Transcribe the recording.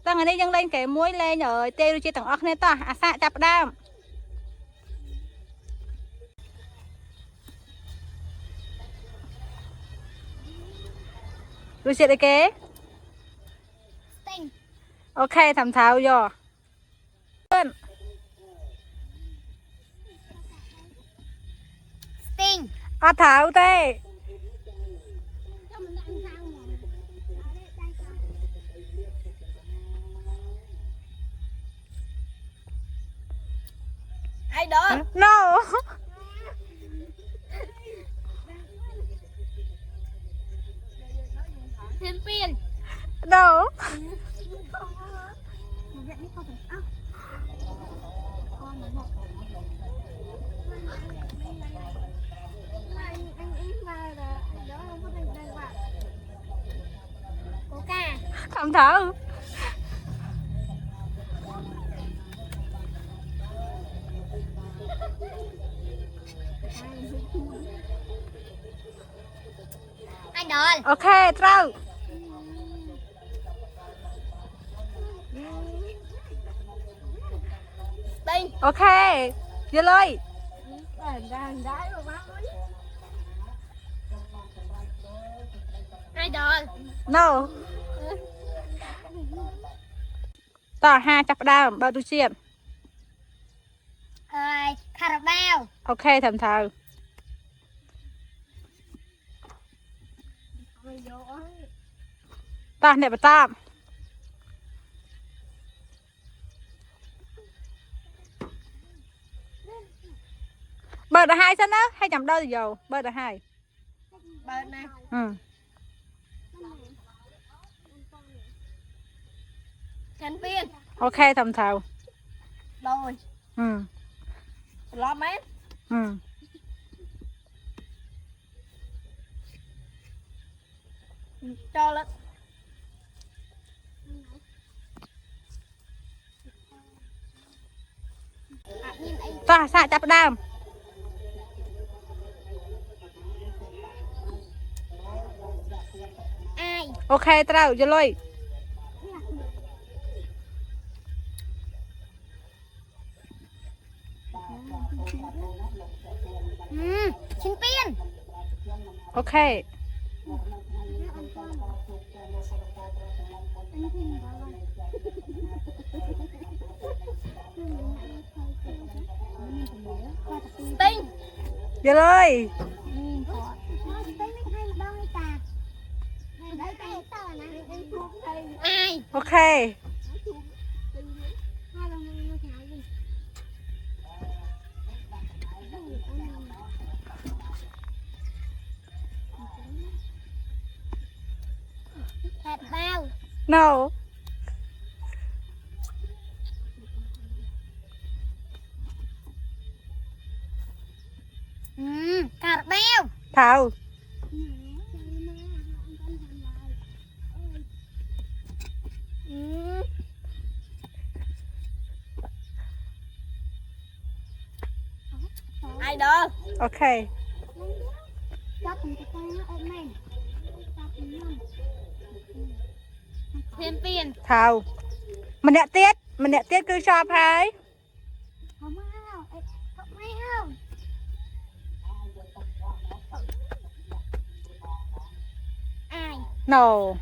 Tăng ở đây dâng lên cái muối lên rồi tê chia tầng ốc này to à xạ chập đam rồi chia đây kế ok thầm thảo vô à thảo tê ai đó no thêm pin no thầm thảo anh đòn ok trâu tinh ok vô lôi ai đòn no tỏ ha chập đam bao tu chiêm ơi Carabao ok thầm thảo ta này bà tam bờ là hai sân á hay chầm đâu thì dầu bờ là hai bên này ừ thêm pin ok thầm thảo rồi ừ lo mấy ừ cho lên ta xạ chập đam ai ok trâu vô lôi thêm pin ok tinh vô lôi ai ok hạt bao no Carabao thảo ai đó ok thêm pin thảo mình nè tiết cứ cho phải ai no